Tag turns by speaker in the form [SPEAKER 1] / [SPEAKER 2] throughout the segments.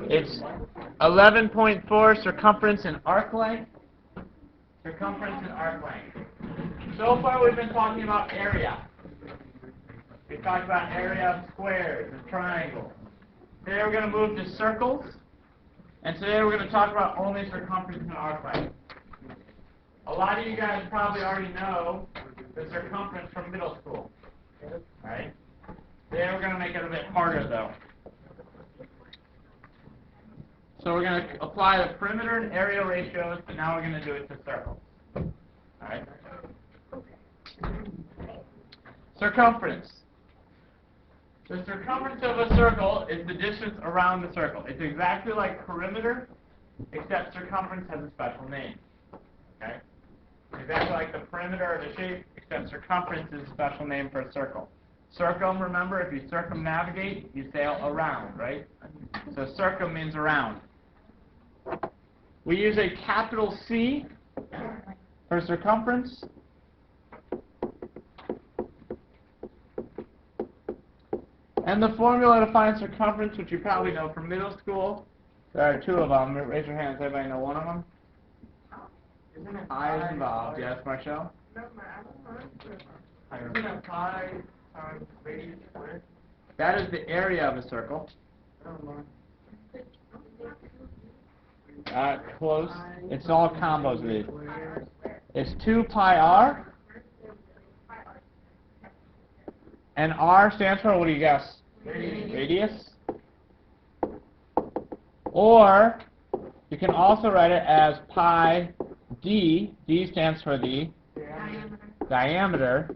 [SPEAKER 1] It's 11.4 circumference and arc length. Circumference and arc length. So far we've been talking about area. We talked about area of squares and triangles. Today we're going to move to circles. And today we're going to talk about only circumference and arc length. A lot of you guys probably already know the circumference from middle school. Right? Today we're going to make it a bit harder though. So we're going to apply the perimeter and area ratios, but now we're going to do it to circles. Alright? Circumference. The circumference of a circle is the distance around the circle. It's exactly like perimeter, except circumference has a special name. Okay? Exactly like the perimeter of the shape, except circumference is a special name for a circle. Circum, remember, if you circumnavigate, you sail around, right? So circum means around. We use a capital C for circumference. And the formula to find circumference, which you probably know from middle school, there are two of them. Raise your hands. Everybody know one of them? Pi is involved. Yes, Marshall?
[SPEAKER 2] Isn't pi times radius squared?
[SPEAKER 1] That is the area of a circle. Close. It's all combos of these. It's 2 pi r. And r stands for, what do you guess? Radius. Or you can also write it as pi d. D stands for the diameter.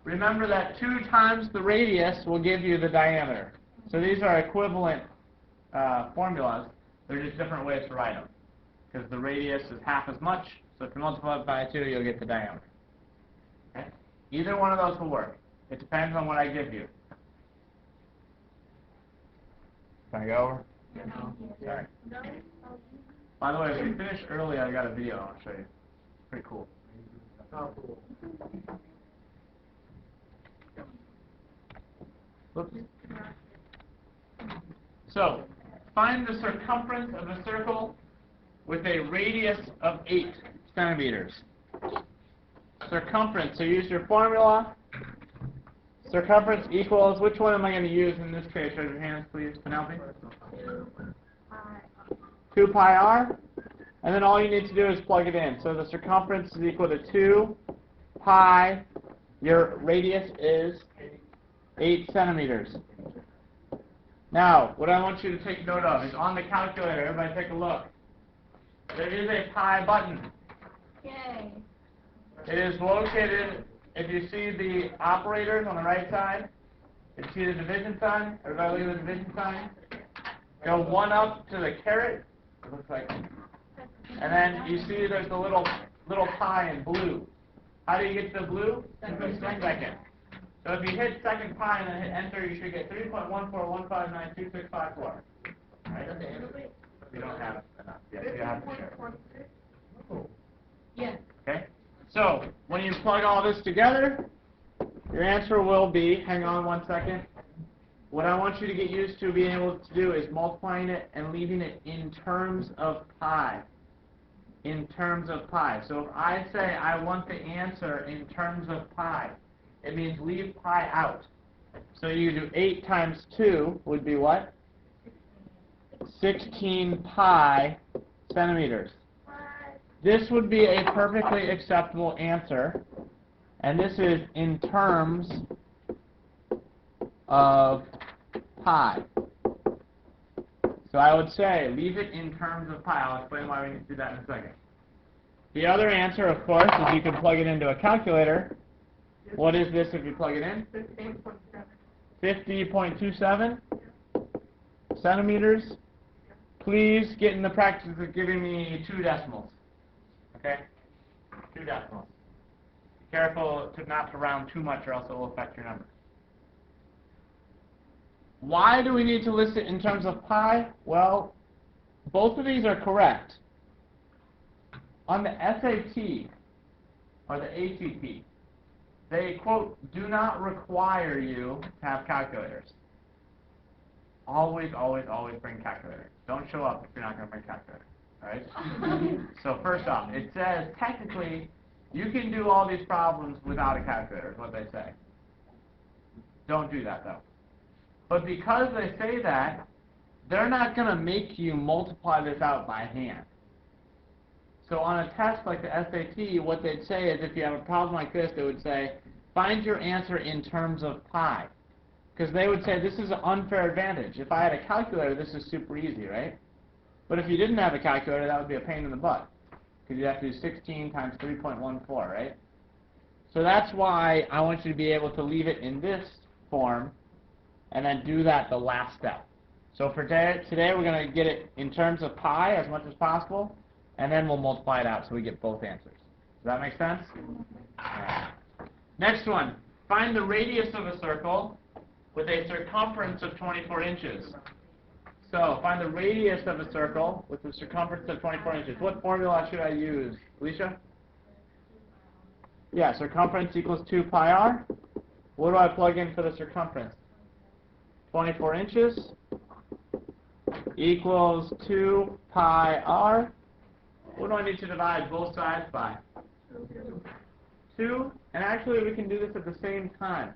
[SPEAKER 1] Remember that 2 times the radius will give you the diameter. So these are equivalent formulas. They're just different ways to write them. Because the radius is half as much, so if you multiply it by 2, you'll get the diameter. Okay? Either one of those will work. It depends on what I give you. Can I go over?
[SPEAKER 2] No.
[SPEAKER 1] Sorry. By the way, if we finish early, I got a video I want to show you. Pretty cool.
[SPEAKER 2] Oh, cool.
[SPEAKER 1] Whoops. So, find the circumference of a circle with a radius of 8 centimeters. Circumference, so use your formula. Circumference equals, which one am I going to use in this case? Raise your hands, please, Penelope. 2 pi r. And then all you need to do is plug it in. So the circumference is equal to 2 pi. Your radius is 8 centimeters. Now, what I want you to take note of is on the calculator, everybody take a look. There is a pi button.
[SPEAKER 3] Yay.
[SPEAKER 1] It is located, if you see the operators on the right side, if you see the division sign, everybody look at the division sign. Go one up to the caret, it looks like. And then you see there's a little pi in blue. How do you get to the blue? You put second. So if you hit second pi and then hit enter, you should get 3.141592654. Right? You don't have enough. Yes, you have to share.
[SPEAKER 3] Yes.
[SPEAKER 1] Okay? So, when you plug all this together, your answer will be, hang on one second, what I want you to get used to being able to do is multiplying it and leaving it in terms of pi. In terms of pi. So if I say I want the answer in terms of pi, it means leave pi out. So you do 8 times 2 would be what? 16 pi centimeters. This would be a perfectly acceptable answer, and this is in terms of pi. So I would say leave it in terms of pi. I'll explain why we need to do that in a second. The other answer, of course, is you can plug it into a calculator. What is this if you plug it in? 50.27 centimeters. Please get in the practice of giving me 2 decimals. Okay? 2 decimals. Be careful not to round too much or else it will affect your number. Why do we need to list it in terms of pi? Well, both of these are correct. On the SAT or the ACT, they, quote, do not require you to have calculators. Always, always, always bring calculator. Don't show up if you're not going to bring calculator. All right? So first off, it says technically you can do all these problems without a calculator, is what they say. Don't do that, though. But because they say that, they're not going to make you multiply this out by hand. So on a test like the SAT, what they'd say is if you have a problem like this, they would say, find your answer in terms of pi. Because they would say, this is an unfair advantage. If I had a calculator, this is super easy, right? But if you didn't have a calculator, that would be a pain in the butt. Because you'd have to do 16 times 3.14, right? So that's why I want you to be able to leave it in this form and then do that the last step. So for today we're going to get it in terms of pi as much as possible, and then we'll multiply it out so we get both answers. Does that make sense? Right. Next one. Find the radius of a circle with a circumference of 24 inches. So find the radius of a circle with a circumference of 24 inches. What formula should I use? Alicia? Yeah, circumference equals 2 pi r. What do I plug in for the circumference? 24 inches equals 2 pi r. What do I need to divide both sides by? 2. And actually we can do this at the same time.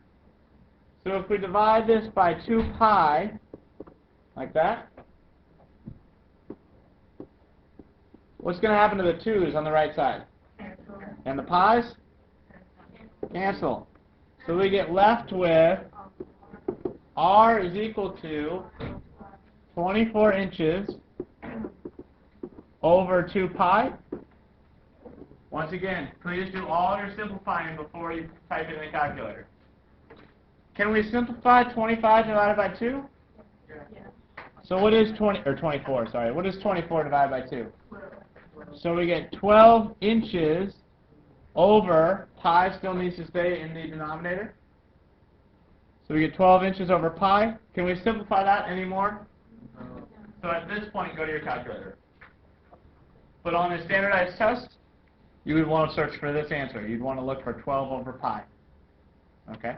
[SPEAKER 1] So if we divide this by 2 pi, like that, what's going to happen to the 2's on the right side? And the pi's? Cancel. So we get left with r is equal to 24 inches over 2 pi. Once again, please do all your simplifying before you type it in the calculator. Can we simplify 25 divided by 2? So what is 24, sorry. What is 24 divided by 2? So we get 12 inches over, pi still needs to stay in the denominator. So we get 12 inches over pi. Can we simplify that anymore? So at this point, go to your calculator. But on a standardized test, you would want to search for this answer. You'd want to look for 12 over pi. Okay?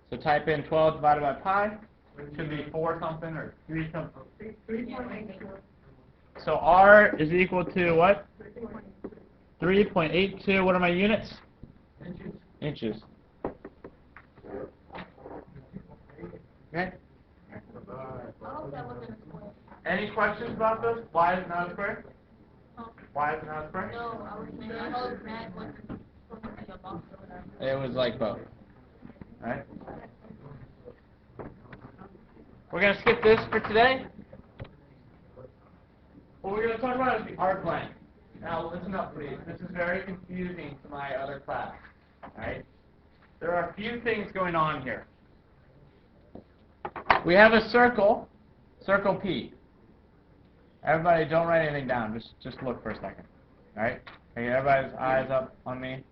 [SPEAKER 1] So type in 12 divided by pi. It should be 4 something or 3 something. 3.82. So r is equal to what? 3.82. What are my units? Inches. Okay? Any questions about this? Why is it not a square? Why is it not a square? It was like both. Alright? We're going to skip this for today. What we're going to talk about is the arc length. Now listen up please. This is very confusing to my other class. Alright? There are a few things going on here. We have a circle, circle P. Everybody don't write anything down, just look for a second. Alright? Okay, everybody's eyes up on me.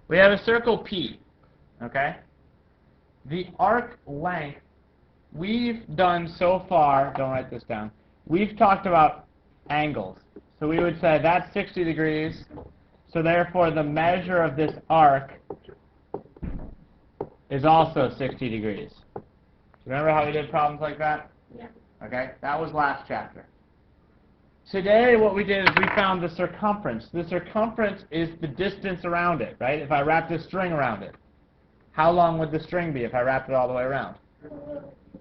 [SPEAKER 1] We have a circle P. Okay? The arc length we've done so far, don't write this down, we've talked about angles. So we would say that's 60 degrees, so therefore the measure of this arc is also 60 degrees. Remember how we did problems like that? Yeah. Okay, that was last chapter. Today what we did is we found the circumference. The circumference is the distance around it, right? If I wrap this string around it, how long would the string be if I wrapped it all the way around?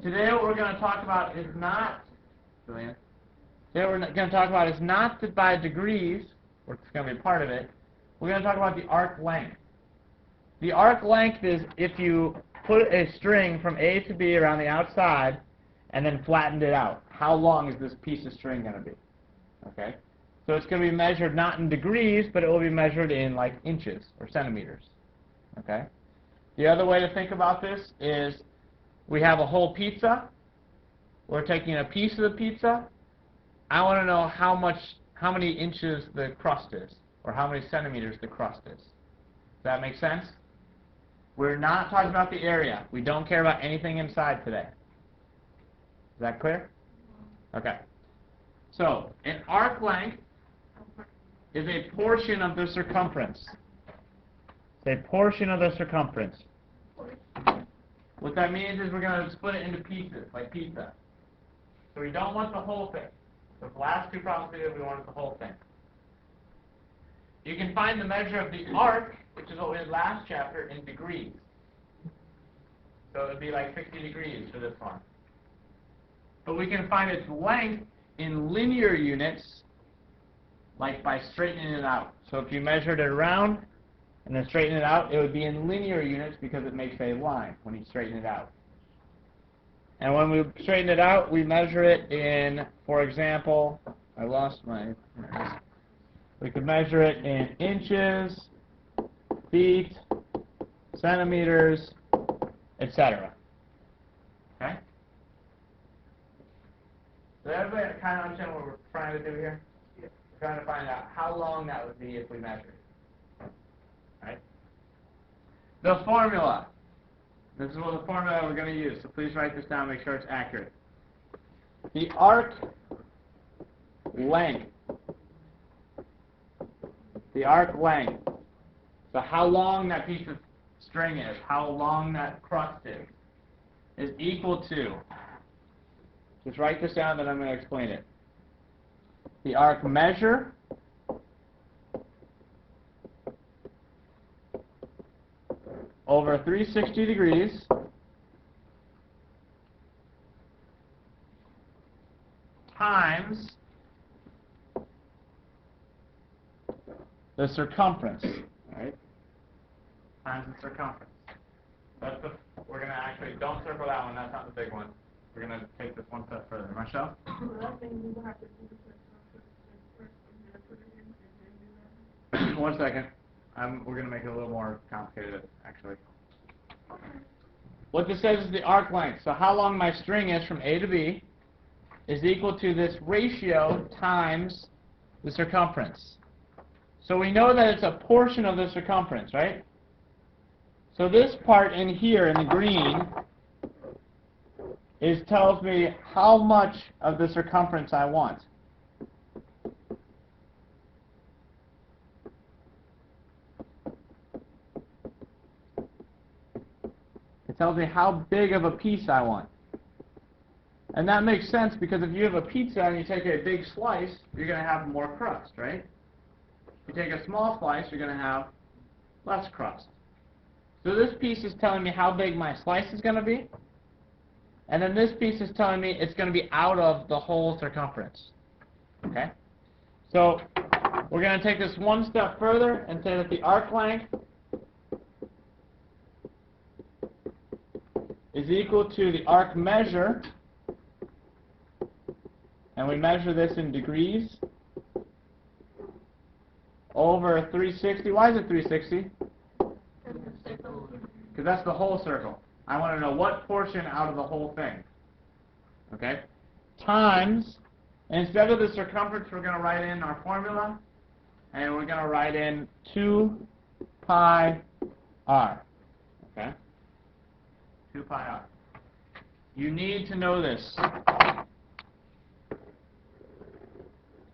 [SPEAKER 1] Today what we're going to talk about is not, Julian, today what we're going to talk about is not by degrees, or it's going to be part of it. We're going to talk about the arc length. The arc length is if you put a string from A to B around the outside and then flattened it out. How long is this piece of string going to be? Okay? So it's going to be measured not in degrees, but it will be measured in like inches or centimeters. Okay? The other way to think about this is we have a whole pizza. We're taking a piece of the pizza. I want to know how many inches the crust is, or how many centimeters the crust is. Does that make sense? We're not talking about the area. We don't care about anything inside today. Is that clear? Okay. So, an arc length is a portion of the circumference. It's a portion of the circumference. What that means is we're going to split it into pieces, like pizza. So we don't want the whole thing. So the last two problems we did, we wanted the whole thing. You can find the measure of the arc, which is what we did last chapter, in degrees. So it would be like 60 degrees for this one. But we can find its length in linear units, like by straightening it out. So if you measured it around and then straighten it out, it would be in linear units because it makes a line when you straighten it out. And when we straighten it out, we measure it in, for example, I lost my... We could measure it in inches, feet, centimeters, etc. Okay? Does everybody kind of understand what we're trying to do here? We're trying to find out how long that would be if we measured it. Right? The formula. This is what the formula we're going to use, so please write this down, make sure it's accurate. The arc length. The arc length. So how long that piece of string is, how long that crust is equal to. Just write this down, then I'm going to explain it. The arc measure over 360 degrees times the circumference, right? Times the circumference. That's the, we're going to actually, don't circle that one, that's not the big one. We're going to take this one step further. Marshall? One second. We're going to make it a little more complicated, actually. What this says is the arc length. So how long my string is from A to B is equal to this ratio times the circumference. So we know that it's a portion of the circumference, right? So this part in here, in the green, tells me how much of the circumference I want. It tells me how big of a piece I want. And that makes sense because if you have a pizza and you take a big slice, you're going to have more crust, right? If you take a small slice, you're going to have less crust. So this piece is telling me how big my slice is going to be. And then this piece is telling me it's going to be out of the whole circumference. Okay? So we're going to take this one step further and say that the arc length is equal to the arc measure, and we measure this in degrees, over 360. Why is it 360? Because that's the whole circle. I want to know what portion out of the whole thing. Okay? Times, instead of the circumference, we're going to write in our formula, and we're going to write in 2 pi r. Okay? 2 pi r. You need to know this.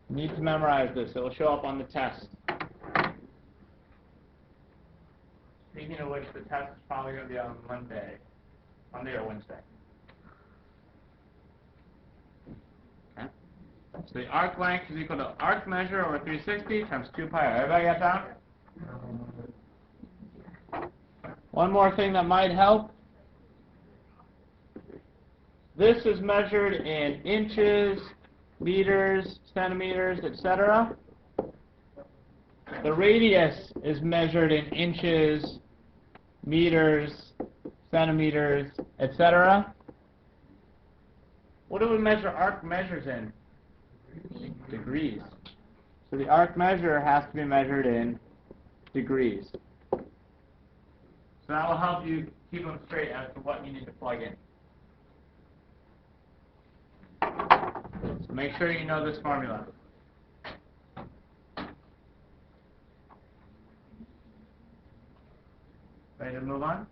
[SPEAKER 1] You need to memorize this. It will show up on the test. Speaking of which, the test is probably going to be on Monday or Wednesday. Okay? So the arc length is equal to arc measure over 360 times 2 pi r. Everybody got that? One more thing that might help. This is measured in inches, meters, centimeters, etc. The radius is measured in inches, meters, centimeters, etc. What do we measure arc measures in? Degrees. So the arc measure has to be measured in degrees. So that will help you keep them straight as to what you need to plug in. So make sure you know this formula. Ready to move on?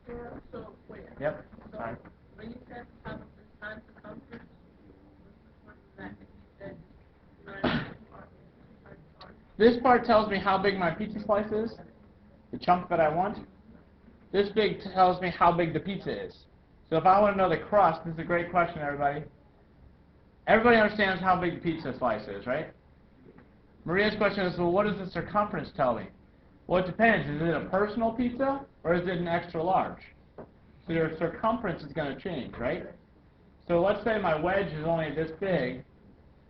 [SPEAKER 3] Yeah, so wait.
[SPEAKER 1] Yep.
[SPEAKER 3] So
[SPEAKER 1] Fine.
[SPEAKER 3] when you said how the side circumference, what does that mean? You said
[SPEAKER 1] This part tells me how big my pizza slice is, the chunk that I want. This big tells me how big the pizza is. So if I want to know the crust, this is a great question, everybody. Everybody understands how big the pizza slice is, right? Maria's question is, well, what does the circumference tell me? Well, it depends. Is it a personal pizza or is it an extra large? So your circumference is going to change, right? So let's say my wedge is only this big.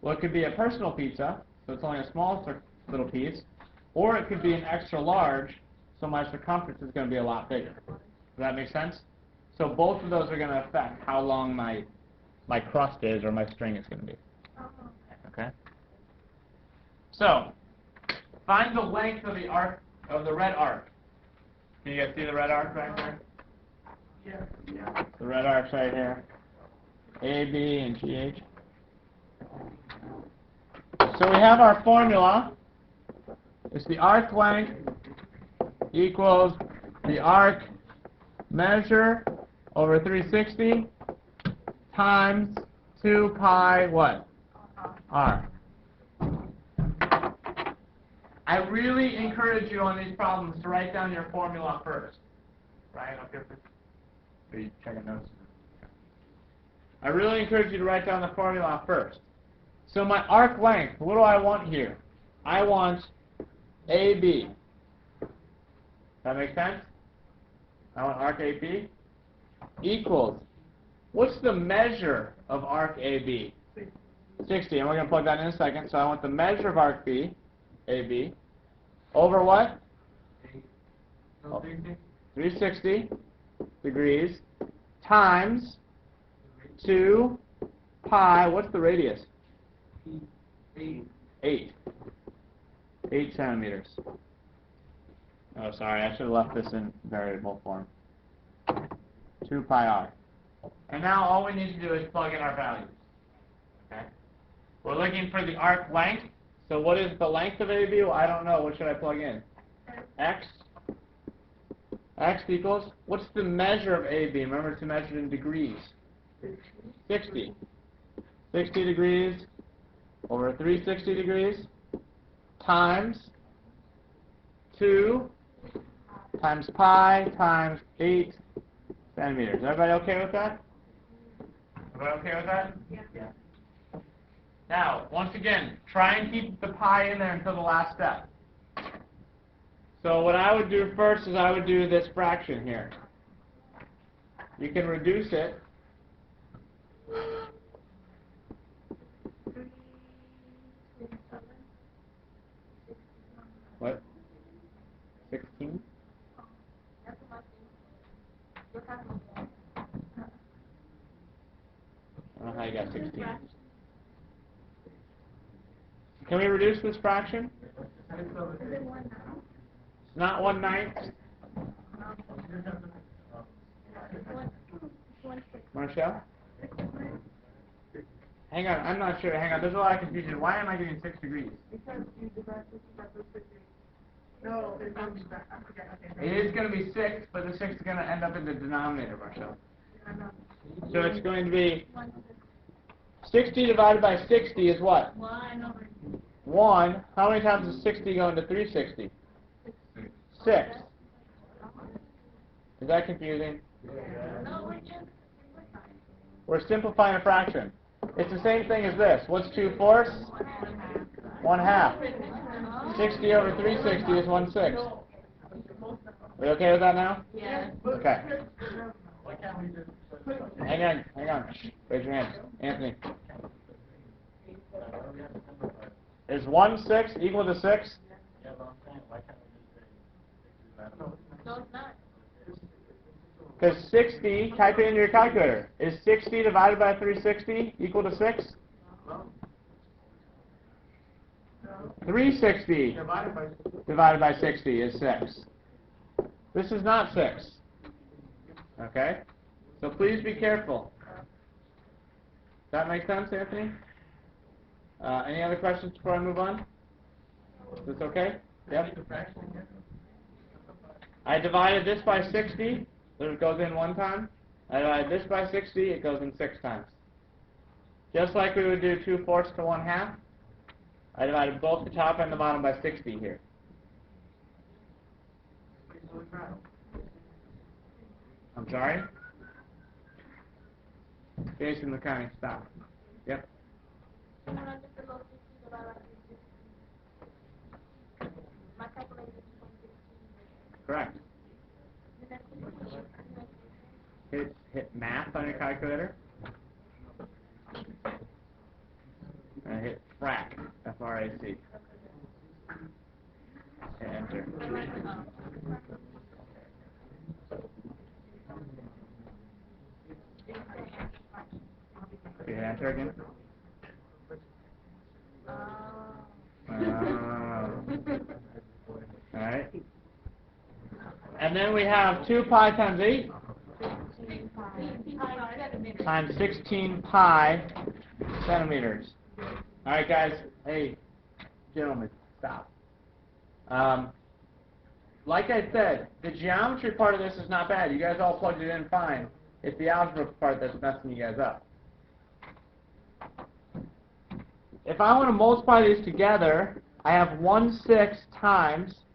[SPEAKER 1] Well, it could be a personal pizza, so it's only a small little piece, or it could be an extra large, so my circumference is going to be a lot bigger. Does that make sense? So both of those are going to affect how long my crust is or my string is going to be. Okay? So, find the length of the arc, of the red arc. Can you guys see the red arc right there?
[SPEAKER 2] Yeah.
[SPEAKER 1] The red arc's right here. A, B, and GH. So we have our formula. It's the arc length equals the arc measure over 360 times 2 pi what? R. I really encourage you on these problems to write down your formula first. Ryan, up here first. Are you checking notes? I really encourage you to write down the formula first. So my arc length, what do I want here? I want AB. That make sense? I want arc AB equals, what's the measure of arc AB? 60, and we're going to plug that in a second. So I want the measure of arc B, AB, over what? 360 degrees times 2 pi, what's the radius? 8 centimeters. Oh, sorry, I should have left this in variable form. 2 pi r. And now all we need to do is plug in our values. Okay? We're looking for the arc length. So what is the length of AB? Well, I don't know. What should I plug in? X. X equals, what's the measure of AB? Remember, it's measured in degrees. 60. 60 degrees over 360 degrees times 2 times pi times 8 centimeters. Everybody okay with that? Everybody okay with that?
[SPEAKER 2] Yeah.
[SPEAKER 1] Now, once again, try and keep the pi in there until the last step. So what I would do first is I would do this fraction here. You can reduce it. What? 16? I don't know how you got 16. Can we reduce this fraction? It's not 1/9. Marshall? Hang on, I'm not sure. Hang on, there's a lot of confusion. Why am I getting 6 degrees?
[SPEAKER 2] Because you divide 60 by 360. No, it's going to be back. I forget.
[SPEAKER 1] It is going to be 6, but the 6 is going to end up in the denominator, Marshall.
[SPEAKER 2] I know.
[SPEAKER 1] So it's going to be 60 divided by 60 is what? 1. How many times does 60 go into 360? 6. Is that confusing? We're simplifying a fraction. It's the same thing as this. What's 2/4? 1/2. 60 over 360 is 1/6. We okay with that now?
[SPEAKER 3] Yeah.
[SPEAKER 1] Okay. Hang on. Shh. Raise your hand. Anthony. Is 1/6 equal to 6?
[SPEAKER 3] No, it's not.
[SPEAKER 1] Because 60, type it into your calculator. Is 60 divided by 360 equal to 6? 360 divided by 60 is 6. This is not 6. Okay? So please be careful. Does that make sense, Anthony? Any other questions before I move on? Is this okay? Yep. I divided this by 60. It goes in 1 time. I divide this by 60. It goes in 6 times. Just like we would do 2/4 to 1/2. I divided both the top and the bottom by 60 here. I'm sorry? Jason Mechanic, stop. Yep. Correct. Hit math on your calculator. And hit frac, F-R-A-C. Hit enter. Hit enter again. Alright. And then we have 2 pi times 8 times 16 pi centimeters. Alright guys, hey, gentlemen, stop. Like I said, the geometry part of this is not bad. You guys all plugged it in fine. It's the algebra part that's messing you guys up. If I want to multiply these together, I have 1/6 times.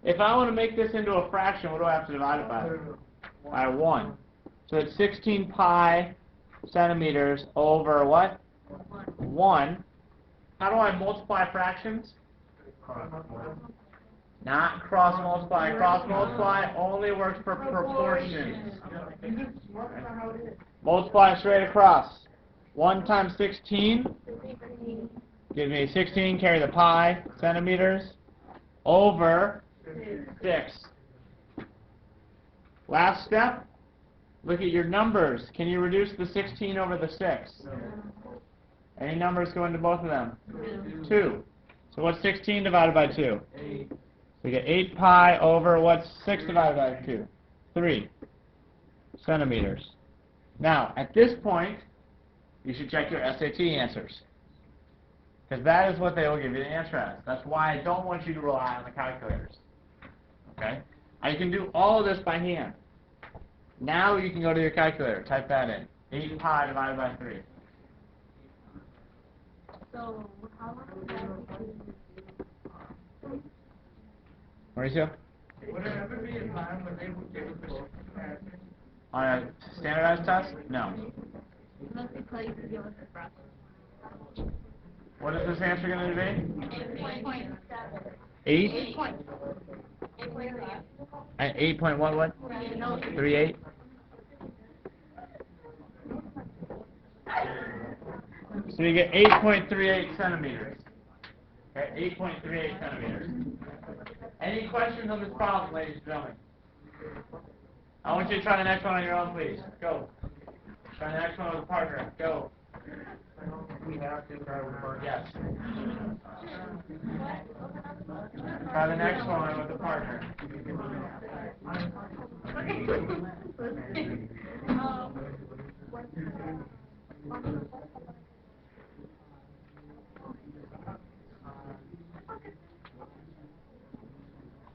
[SPEAKER 1] If I want to make this into a fraction, what do I have to divide it by? By 1. So it's 16 pi centimeters over what? 1. How do I multiply fractions? Not cross multiply. Cross multiply only works for proportions. Multiply straight across. 1 times 16 gives me 16, carry the pi, centimeters, over 6. Last step, look at your numbers. Can you reduce the 16 over the 6? Any numbers go into both of them? 2. So what's 16 divided by 2? So we get 8 pi over what's 6 divided by 2? 3 centimeters. Now, at this point, you should check your SAT answers, because that is what they will give you the answer as. That's why I don't want you to rely on the calculators. Okay? Now you can do all of this by hand. Now you can go to your calculator. Type that in. 8 pi divided by 3.
[SPEAKER 3] So, how long
[SPEAKER 1] Mauricio?
[SPEAKER 2] Would there ever be a time when they would give us a
[SPEAKER 1] On a standardized test? No.
[SPEAKER 3] must be placed to give us a fraction?
[SPEAKER 1] What is this answer going to be?
[SPEAKER 3] 8.7.
[SPEAKER 1] 8? 8 point what? 38? So you get 8.38 centimeters. Okay, 8.38 centimeters. Any questions on this problem, ladies and gentlemen? I want you to try the next one on your own, please. Go. Try the next one with a partner. Go.
[SPEAKER 2] we have to try with our
[SPEAKER 1] Yes. Try the next one with a partner.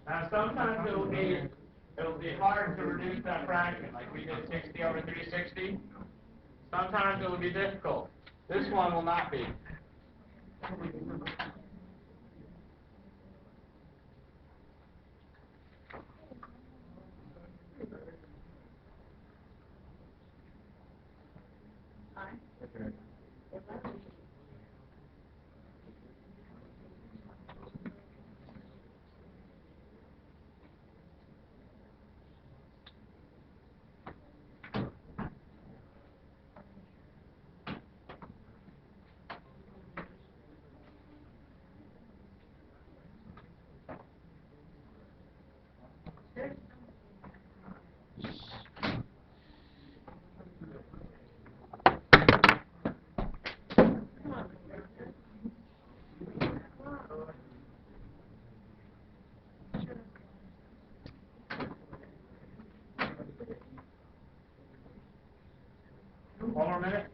[SPEAKER 1] Now sometimes it'll be hard to reduce that fraction, like we did 60 over 360. Sometimes it will be difficult. This one will not be. One more minute.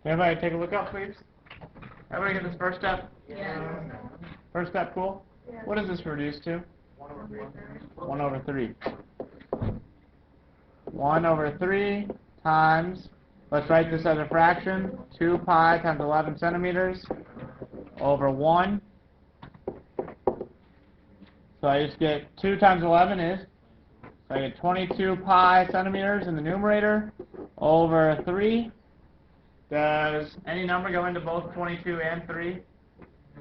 [SPEAKER 1] Everybody take a look up, please. Everybody get this first step?
[SPEAKER 3] Yes.
[SPEAKER 1] First step, cool?
[SPEAKER 2] Yeah.
[SPEAKER 1] What does this reduce to? 1 over 3. 1 over 3 times, let's write this as a fraction, 2 pi times 11 centimeters over 1. So I just get 2 times 11 is, so I get 22 pi centimeters in the numerator over 3. Does any number go into both 22 and 3?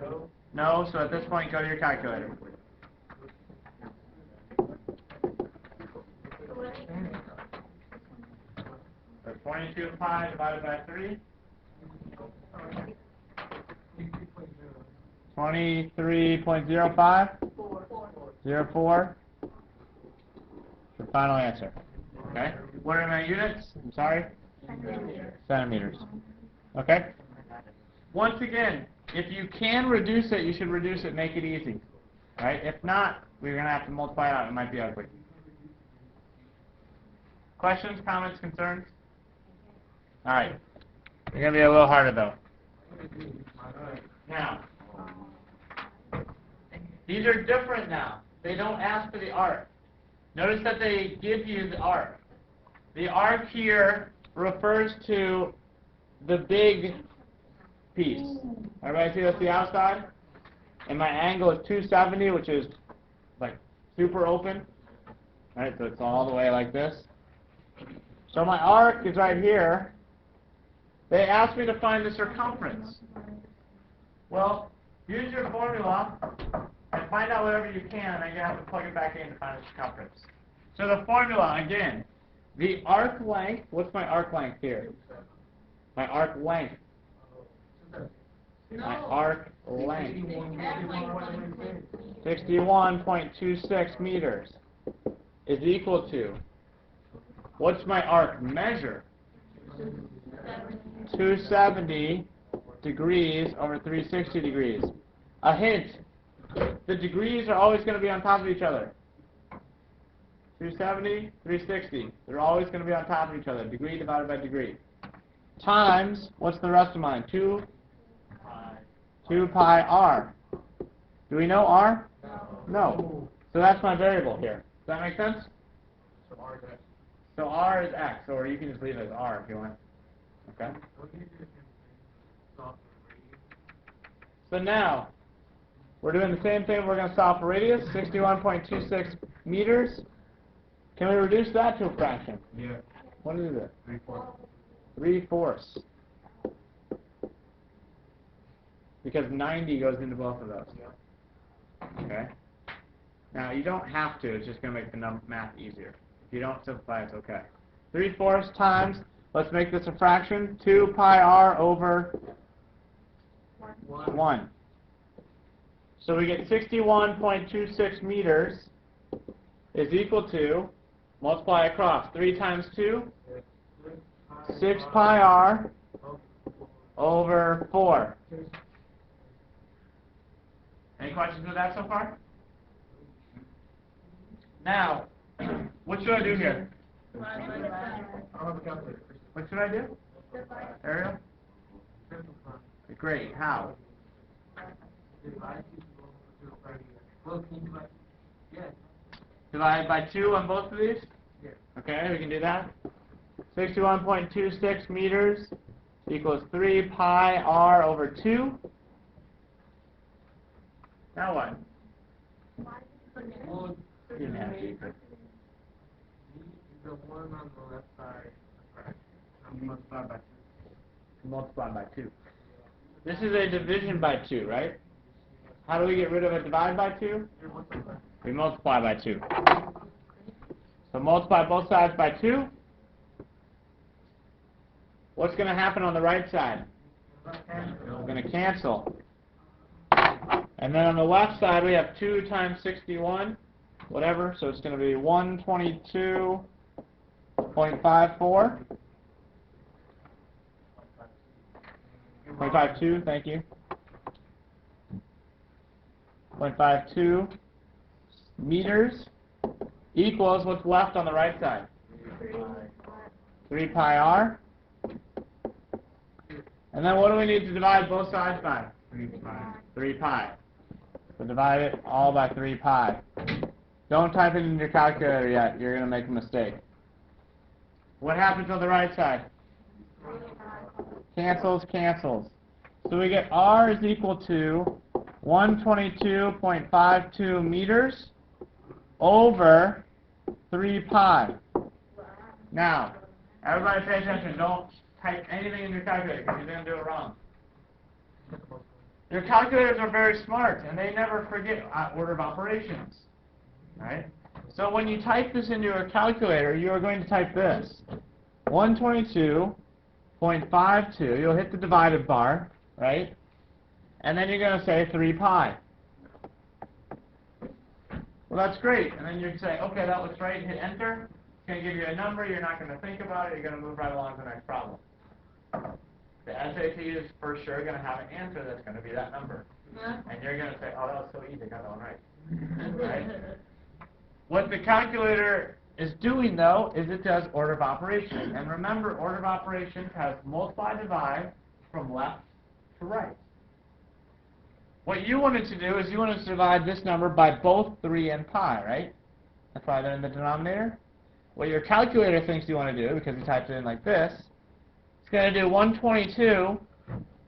[SPEAKER 1] No. No, so at this point go to your calculator. So 22 pi divided by 3. 23.05. 04. The final answer. Okay. What are my units? I'm sorry? Centimeters. Okay. Once again, if you can reduce it, you should reduce it, make it easy. Right? If not, we're going to have to multiply it out. It might be ugly. Questions, comments, concerns? All right. They're going to be a little harder, though. Now, these are different now. They don't ask for the arc. Notice that they give you the arc. The arc here refers to the big piece. Everybody see that's the outside? And my angle is 270, which is like super open. Right, so it's all the way like this. So my arc is right here. They asked me to find the circumference. Well, use your formula and find out whatever you can, and you have to plug it back in to find the circumference. So the formula, again, the arc length, what's my arc length here? My arc length. My arc length. 61.26 meters is equal to, what's my arc measure? 270 degrees over 360 degrees. A hint, the degrees are always going to be on top of each other. 270, 360. They're always going to be on top of each other. Degree divided by degree. Times, what's the rest of mine? 2 pi r. Do we know r? No. So that's my variable here. Does that make sense? So r is x, or you can just leave it as r if you want. Okay? So now, we're doing the same thing. We're going to solve for radius, 61.26 meters. Can we reduce that to a fraction?
[SPEAKER 4] Yeah.
[SPEAKER 1] What is it?
[SPEAKER 4] 3/4.
[SPEAKER 1] 3/4. Because 90 goes into both of those. Okay? Now, you don't have to. It's just going to make the math easier. If you don't simplify, it's okay. 3/4 times, let's make this a fraction, 2 pi r over 1. So we get 61.26 meters is equal to, multiply across, 3 times 2, 6 pi r over 4. Any questions with that so far? Now, what should I do here? What should I do? Ariel? Great. How? Divide by 2 on both of these? Okay, we can do that. 61.26 meters equals 3 pi r over 2. Now what? You didn't have to, but
[SPEAKER 4] The one on the left side.
[SPEAKER 1] multiply by 2. This is a division by 2, right? How do we get rid of a divide by 2? We multiply by 2. So multiply both sides by 2. What's going to happen on the right side? We're going to cancel. And then on the left side, we have 2 times 61, whatever, so it's going to be 122.54. 0.52, thank you. 0.52 meters equals what's left on the right side? 3 pi r And then what do we need to divide both sides by? 3 pi. So divide it all by 3 pi. Don't type it in your calculator yet. You're going to make a mistake. What happens on the right side? Cancels, cancels. So we get r is equal to 122.52 meters over 3 pi. Now, everybody pay attention. Don't type anything in your calculator because you're going to do it wrong. Your calculators are very smart, and they never forget order of operations. Right? So when you type this into your calculator, you are going to type this. 122.52. You'll hit the divided bar, right? And then you're going to say 3 pi. Well, that's great. And then you can say, okay, that looks right. Hit enter. It's going to give you a number. You're not going to think about it. You're going to move right along to the next problem. The SAT is for sure going to have an answer that's going to be that number. And you're going to say, oh, that was so easy. I got that one right. Right? What the calculator is doing, though, is it does order of operations. And remember, order of operations has multiply, divide from left to right. What you wanted to do is you wanted to divide this number by both 3 and pi, right? That's why they're in the denominator. What your calculator thinks you want to do, because you typed it in like this, it's going to do 122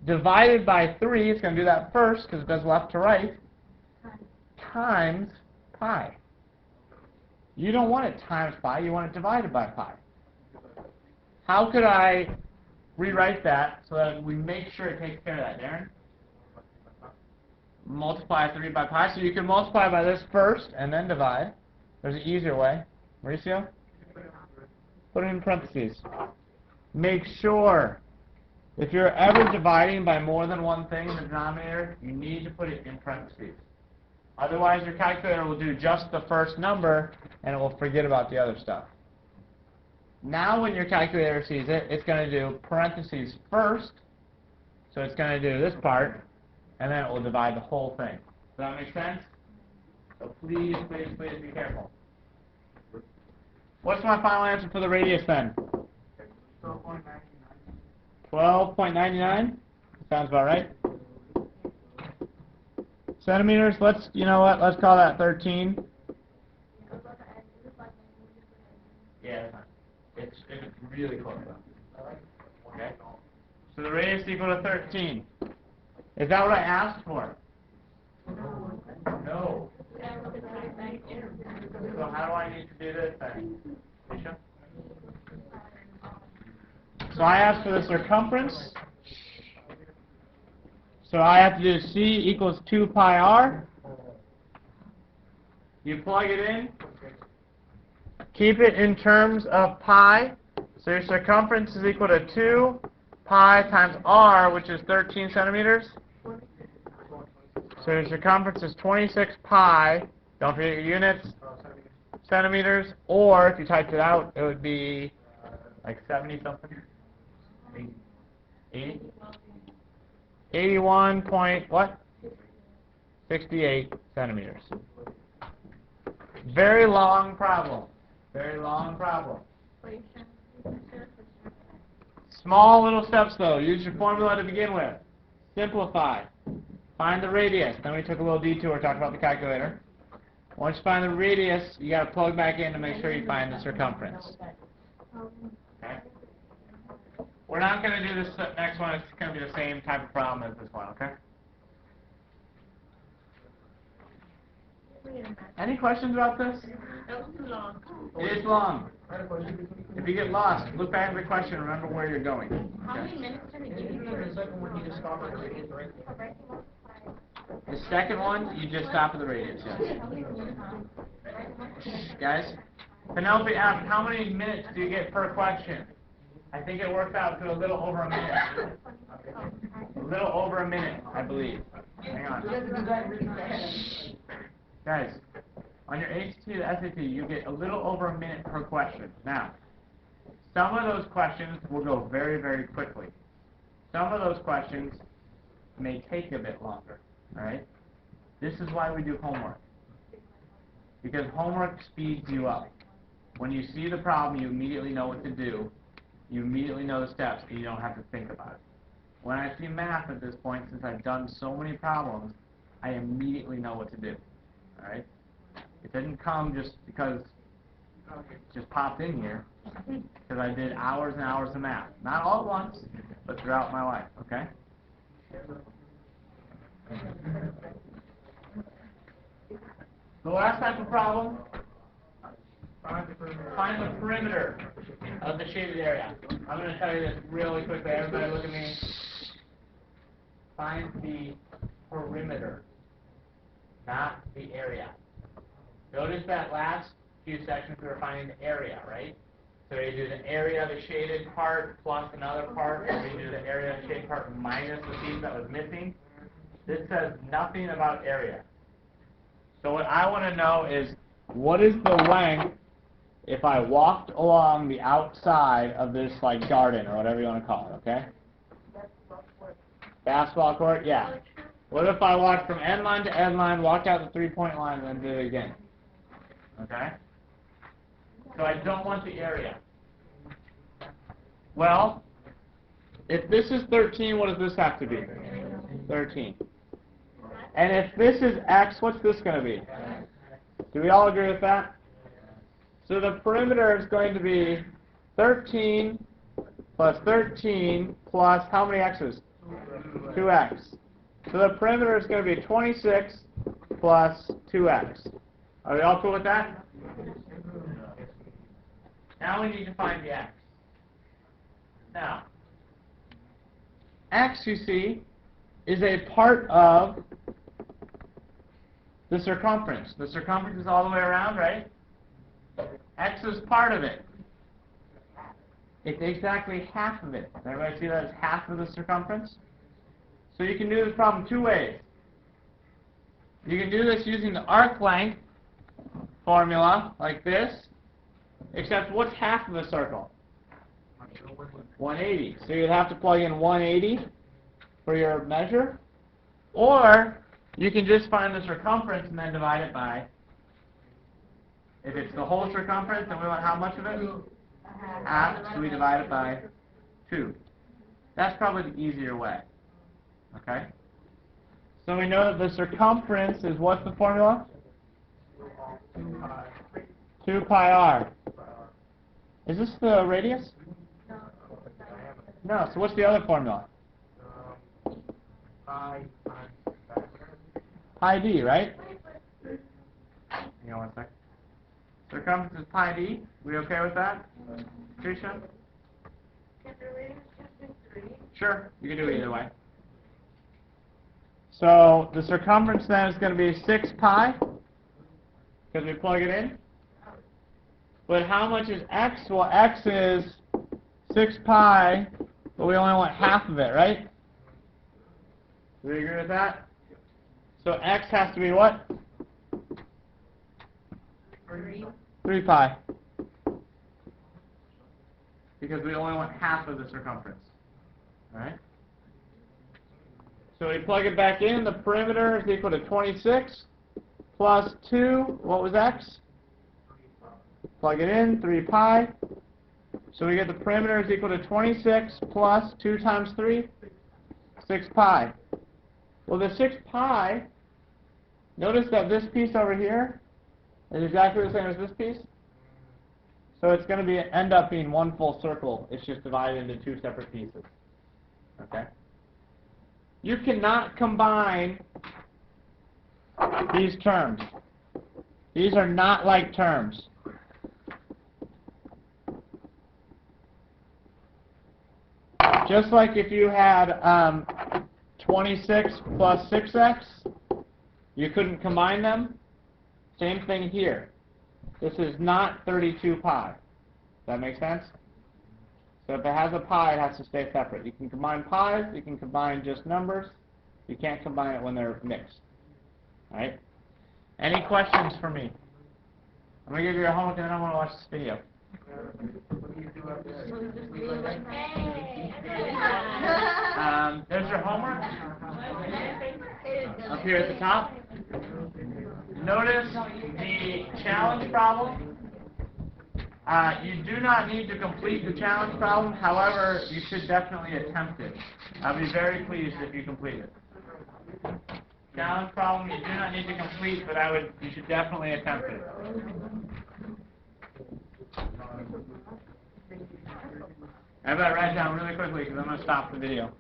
[SPEAKER 1] divided by 3. It's going to do that first because it does left to right, times pi. You don't want it times pi, you want it divided by pi. How could I rewrite that so that we make sure it takes care of that, Darren? Multiply 3 by pi. So you can multiply by this first and then divide. There's an easier way. Mauricio? Put it in parentheses. Make sure, if you're ever dividing by more than one thing in the denominator, you need to put it in parentheses. Otherwise, your calculator will do just the first number, and it will forget about the other stuff. Now when your calculator sees it, it's going to do parentheses first. So it's going to do this part, and then it will divide the whole thing. Does that make sense? So please, please, please be careful. What's my final answer for the radius then? 12.99? Sounds about right. Centimeters, you know what, let's call that 13. Yeah, it's really close. Okay. So the radius is equal to 13. Is that what I asked for? No. So how do I need to do this then? Alicia? So I asked for the circumference. So I have to do C equals 2 pi r. You plug it in. Keep it in terms of pi. So your circumference is equal to 2 pi times r, which is 13 centimeters. So your circumference is 26 pi. Don't forget your units. Centimeters. Or if you typed it out, it would be like 70 something. 80? 81 point what? 68 centimeters. Very long problem. Very long problem. Small little steps though. Use your formula to begin with. Simplify. Find the radius. Then we took a little detour talking about the calculator. Once you find the radius, you got to plug back in to make sure you find the circumference. Okay? We're not going to do this next one. It's going to be the same type of problem as this one, okay? Any questions about this?
[SPEAKER 3] That was too long.
[SPEAKER 1] It is long. If you get lost, look back at the question. Remember where you're going.
[SPEAKER 3] How many minutes did it give you?
[SPEAKER 4] The second one, you just stop at the radius, right?
[SPEAKER 1] The second one, you just stop at the radius. Yes. Guys, Penelope asked, how many minutes do you get per question? I think it works out to a little over a minute. A little over a minute, I believe. Hang on. Guys, on your HT to SAT, you get a little over a minute per question. Now, some of those questions will go very, very quickly. Some of those questions may take a bit longer. All right? This is why we do homework. Because homework speeds you up. When you see the problem, you immediately know what to do. You immediately know the steps, and you don't have to think about it. when I see math at this point, since I've done so many problems, I immediately know what to do. All right? It didn't come just because it just popped in here, because I did hours and hours of math. Not all at once, but throughout my life, okay? The last type of problem, find the perimeter of the shaded area. I'm going to tell you this really quickly. Everybody look at me. Find the perimeter, not the area. Notice that last few sections we were finding the area, right? So you do the area of the shaded part plus another part, or you do the area of the shaded part minus the piece that was missing. This says nothing about area. So what I want to know is, what is the length if I walked along the outside of this, like, garden or whatever you want to call it, okay? Basketball court, yeah. What if I walked from end line to end line, walked out the three-point line, and then did it again? Okay? So I don't want the area. Well, if this is 13, what does this have to be? 13. And if this is x, what's this going to be? Do we all agree with that? So the perimeter is going to be 13 plus 13 plus how many x's? 2x. So the perimeter is going to be 26 plus 2x. Are we all cool with that? Now we need to find the x. Now, x, you see, is a part of the circumference. The circumference is all the way around, right? X is part of it. It's exactly half of it. Does everybody see that as half of the circumference? So you can do this problem two ways. You can do this using the arc length formula, like this, except what's half of a circle? 180. So you'd have to plug in 180 for your measure. Or you can just find the circumference and then divide it by, if it's the whole circumference, then we want how much of it? Half, so we divide it by 2. That's probably the easier way. Okay? So we know that the circumference is, what's the formula? 2 pi r. Is this the radius? No, so what's the other formula? Pi d, right? Hang on one sec. Circumference is pi d. We okay with that? Tricia? Sure, you can do it either way. So the circumference then is going to be 6 pi, because we plug it in. But how much is x? Well, x is 6 pi, but we only want half of it, right? Do we agree with that? So x has to be what? 3 pi. Because we only want half of the circumference. Alright? So we plug it back in. The perimeter is equal to 26 plus 2. What was x? Plug it in, 3 pi. So we get the perimeter is equal to 26 plus 2 times 3, 6 pi. Well, the 6 pi, notice that this piece over here is exactly the same as this piece. So it's going to end up being one full circle. It's just divided into 2 separate pieces. Okay? You cannot combine these terms. These are not like terms. Just like if you had 26 plus 6x, you couldn't combine them. Same thing here. This is not 32 pi. Does that make sense? So if it has a pi, it has to stay separate. You can combine pi's, you can combine just numbers. You can't combine it when they're mixed. All right? Any questions for me? I'm going to give you your homework and then I want to watch this video. There's your homework. Up here at the top. Notice the challenge problem. You do not need to complete the challenge problem. However, you should definitely attempt it. I'll be very pleased if you complete it. Challenge problem you do not need to complete, but you should definitely attempt it. I better write down really quickly because I'm going to stop the video.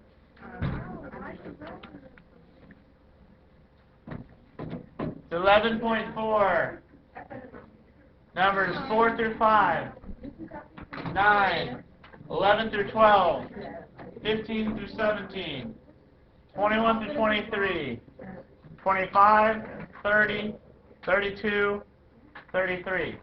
[SPEAKER 1] It's 11.4. Numbers 4 through 5, 9, 11 through 12, 15 through 17, 21 through 23, 25, 30, 32, 33.